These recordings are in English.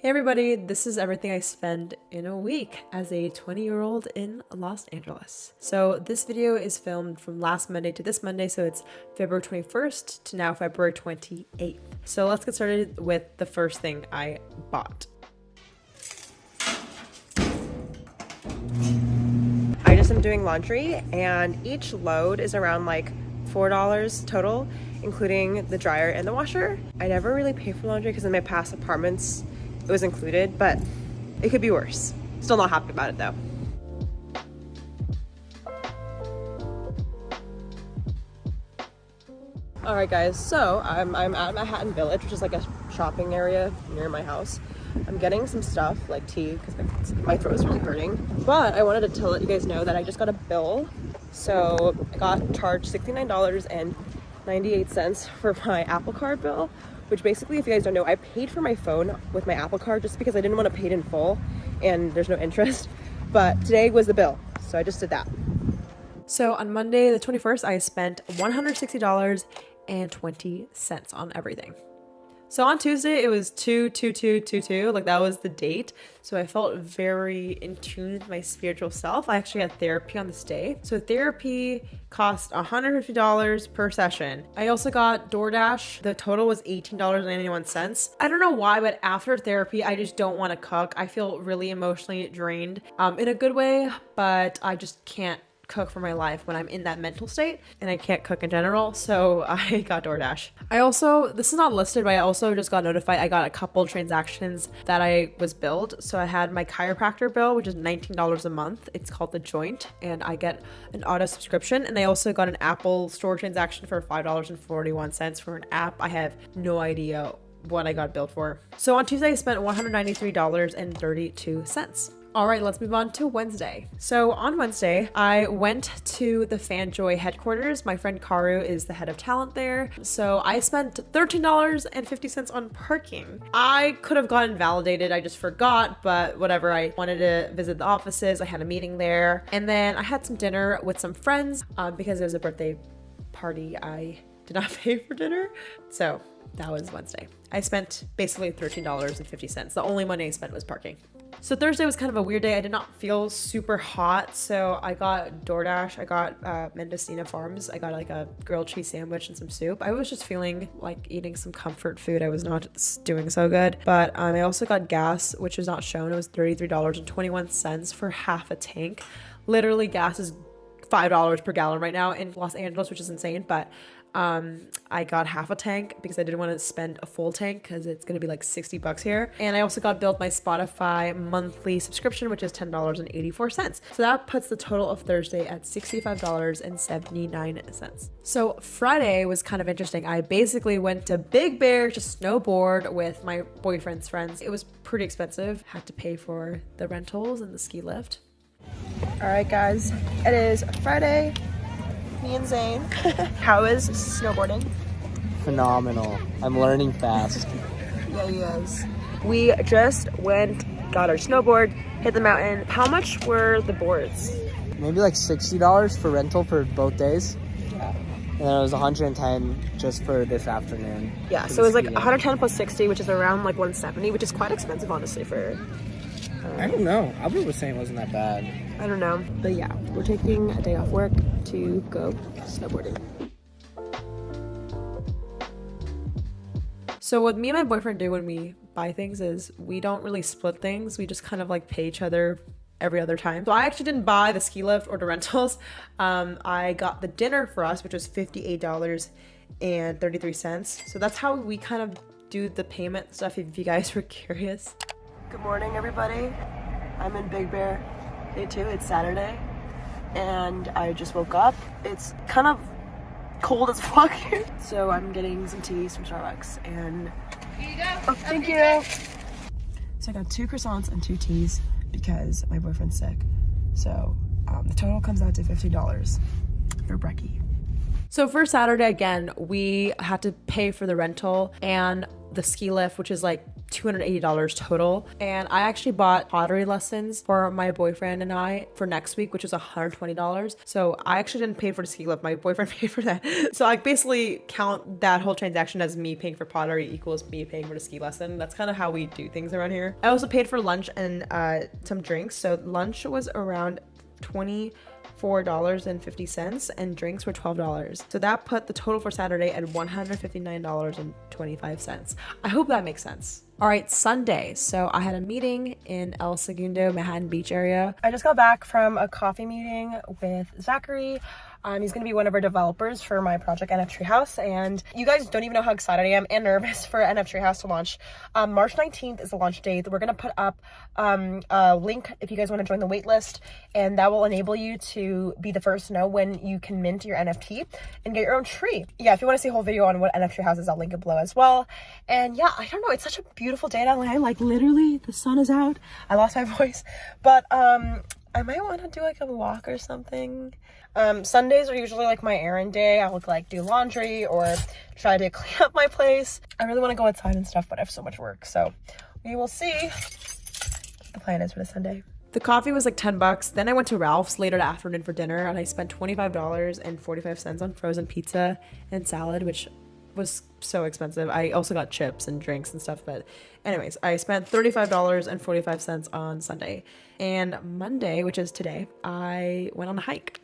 Hey everybody, this is everything I spend in a week as a 20-year-old in Los Angeles. So this video is filmed from last Monday to this Monday, so it's February 21st to now February 28th. So let's get started with the first thing I bought. I just am doing laundry and each load is around like $4 total, including the dryer and the washer. I never really pay for laundry because in my past apartments it was included, but it could be worse. Still not happy about it though. All right guys, so I'm at Manhattan Village, which is like a shopping area near my house. I'm getting some stuff like tea because my throat is really hurting. But I wanted to let you guys know that I just got a bill. So I got charged $69.98 for my Apple Card bill, which basically, if you guys don't know, I paid for my phone with my Apple Card just because I didn't want to pay it in full and there's no interest. But today was the bill, so I just did that. So on Monday the 21st, I spent $160.20 on everything. So on Tuesday, it was 2/2/2/2/2, like that was the date. So I felt very in tune with my spiritual self. I actually had therapy on this day. So therapy cost $150 per session. I also got DoorDash. The total was $18.91. I don't know why, but after therapy, I just don't want to cook. I feel really emotionally drained in a good way, but I just can't cook for my life when I'm in that mental state, and I can't cook in general, so I got DoorDash. I also, this is not listed, but I also just got notified I got a couple transactions that I was billed. So I had my chiropractor bill, which is $19 a month. It's called The Joint, and I get an auto subscription. And I also got an Apple Store transaction for $5.41 for an app. I have no idea what I got billed for. So on Tuesday, I spent $193.32. All right, let's move on to Wednesday. So on Wednesday, I went to the FanJoy headquarters. My friend Karu is the head of talent there. So I spent $13.50 on parking. I could have gotten validated, I just forgot, but whatever. I wanted to visit the offices. I had a meeting there. And then I had some dinner with some friends because it was a birthday party. I did not pay for dinner. So that was Wednesday. I spent basically $13.50. The only money I spent was parking. So Thursday was kind of a weird day. I did not feel super hot, so I got DoorDash. I got Mendocino Farms. I got like a grilled cheese sandwich and some soup. I was just feeling like eating some comfort food. I was not doing so good. But I also got gas, which was not shown. It was $33.21 for half a tank. Literally, gas is $5 per gallon right now in Los Angeles, which is insane. But I got half a tank because I didn't want to spend a full tank because it's going to be like $60 here. And I also got billed my Spotify monthly subscription, which is $10.84. So that puts the total of Thursday at $65.79. So Friday was kind of interesting. I basically went to Big Bear to snowboard with my boyfriend's friends. It was pretty expensive. Had to pay for the rentals and the ski lift. All right, guys, it is Friday. Me and Zane. How is snowboarding? Phenomenal. I'm learning fast. Yeah, he is. We just got our snowboard, hit the mountain. How much were the boards? Maybe like $60 for rental for both days. Yeah. And then it was $110 just for this afternoon. Yeah, so it was like $110 plus $60, which is around like $170, which is quite expensive, honestly, for... I don't know. Albert was saying it wasn't that bad. I don't know. But yeah, we're taking a day off work to go snowboarding. So what me and my boyfriend do when we buy things is we don't really split things. We just kind of like pay each other every other time. So I actually didn't buy the ski lift or the rentals. I got the dinner for us, which was $58.33. So that's how we kind of do the payment stuff, if you guys were curious. Good morning, everybody. I'm in Big Bear, day 2. It's Saturday, and I just woke up. It's kind of cold as fuck here, so I'm getting some teas from Starbucks. And here you go. Oh, thank you. So I got 2 croissants and 2 teas because my boyfriend's sick. So the total comes out to $50 for brekkie. So for Saturday, again, we had to pay for the rental and the ski lift, which is like $280 total. And I actually bought pottery lessons for my boyfriend and I for next week, which was $120. So I actually didn't pay for the ski lift. My boyfriend paid for that. So I basically count that whole transaction as me paying for pottery equals me paying for the ski lesson. That's kind of how we do things around here. I also paid for lunch and some drinks. So lunch was around $24.50 and drinks were $12. So that put the total for Saturday at $159.25. I hope that makes sense. All right, Sunday. So I had a meeting in El Segundo, Manhattan Beach area. I just got back from a coffee meeting with Zachary. He's going to be one of our developers for my project NF Treehouse, and you guys don't even know how excited I am and nervous for NF Treehouse to launch. March 19th is the launch date. We're going to put up a link if you guys want to join the wait list, and that will enable you to be the first to know when you can mint your NFT and get your own tree. Yeah, if you want to see a whole video on what NF Treehouse is, I'll link it below as well. And yeah, I don't know, it's such a beautiful day in LA. Like literally the sun is out. I lost my voice, but I might want to do like a walk or something. Sundays are usually like my errand day. I would like do laundry or try to clean up my place. I really want to go outside and stuff, but I have so much work. So we will see what the plan is for the Sunday. The coffee was like $10. Then I went to Ralph's later that afternoon for dinner and I spent $25.45 on frozen pizza and salad, which was so expensive. I also got chips and drinks and stuff, but anyways, I spent $35.45 on Sunday. And Monday, which is today, I went on a hike.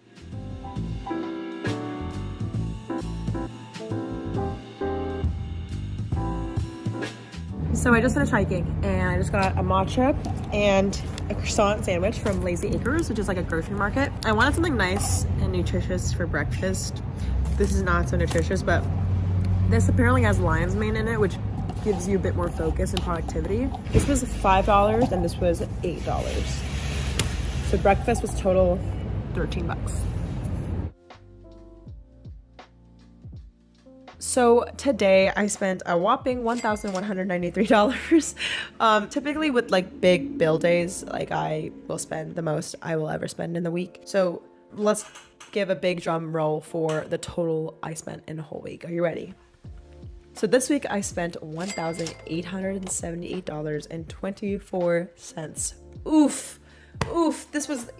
So I just finished hiking and I just got a matcha and a croissant sandwich from Lazy Acres, which is like a grocery market. I wanted something nice and nutritious for breakfast. This is not so nutritious, but this apparently has lion's mane in it, which gives you a bit more focus and productivity. This was $5 and this was $8. So breakfast was total $13. So today I spent a whopping $1,193. Typically with like big bill days, like I will spend the most I will ever spend in the week. So let's give a big drum roll for the total I spent in a whole week. Are you ready? So this week I spent $1,878.24. Oof. This was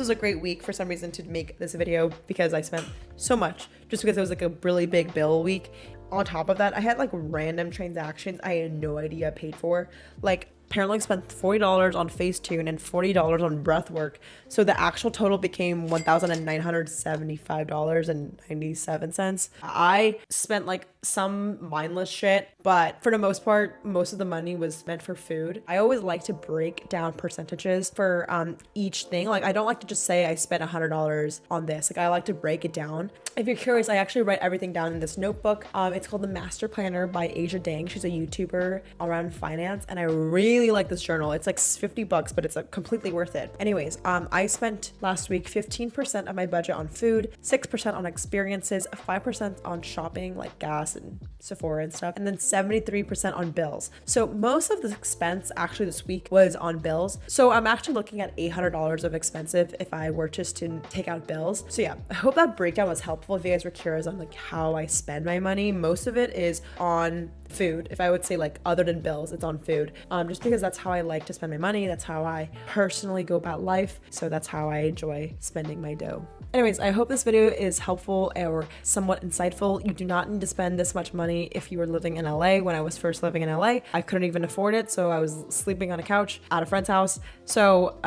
a great week for some reason to make this video because I spent so much just because it was like a really big bill week. On top of that, I had like random transactions I had no idea I paid for. Like apparently I spent $40 on Facetune and $40 on breathwork. So the actual total became $1,975.97. I spent like some mindless shit, but for the most part, most of the money was meant for food. I always like to break down percentages for each thing. Like I don't like to just say I spent $100 on this. Like I like to break it down. If you're curious, I actually write everything down in this notebook. It's called The Master Planner by Asia Dang. She's a YouTuber around finance, and I really like this journal. It's like $50, but it's completely worth it. Anyways, I spent last week 15% of my budget on food, 6% on experiences, 5% on shopping like gas and Sephora and stuff, and then 73% on bills. So most of the expense actually this week was on bills. So I'm actually looking at $800 of expensive if I were just to take out bills. So yeah, I hope that breakdown was helpful. If you guys were curious on like how I spend my money, most of it is on food. If I would say like other than bills, it's on food. Just because that's how I like to spend my money. That's how I personally go about life. So that's how I enjoy spending my dough. Anyways, I hope this video is helpful or somewhat insightful. You do not need to spend this much money if you were living in LA. When I was first living in LA, I couldn't even afford it. So I was sleeping on a couch at a friend's house. So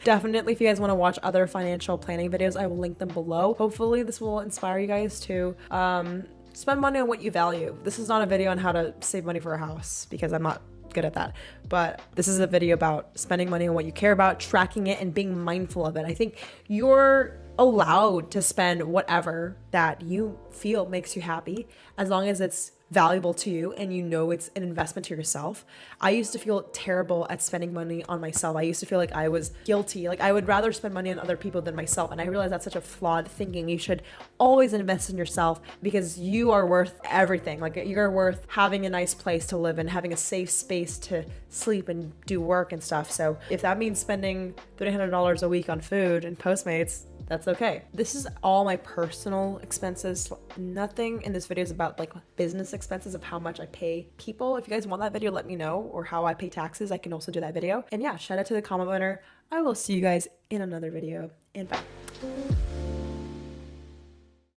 definitely if you guys want to watch other financial planning videos, I will link them below. Hopefully this will inspire you guys to spend money on what you value. This is not a video on how to save money for a house because I'm not good at that, but this is a video about spending money on what you care about, tracking it, and being mindful of it. I think you're allowed to spend whatever that you feel makes you happy as long as it's valuable to you and you know it's an investment to yourself. I used to feel terrible at spending money on myself. I used to feel like I was guilty. Like I would rather spend money on other people than myself. And I realized that's such a flawed thinking. You should always invest in yourself because you are worth everything. Like you're worth having a nice place to live in, having a safe space to sleep and do work and stuff. So if that means spending $300 a week on food and Postmates, that's okay. This is all my personal expenses. Nothing in this video is about like business expenses of how much I pay people. If you guys want that video, let me know, or how I pay taxes. I can also do that video. And yeah, shout out to the comment winner. I will see you guys in another video, and bye.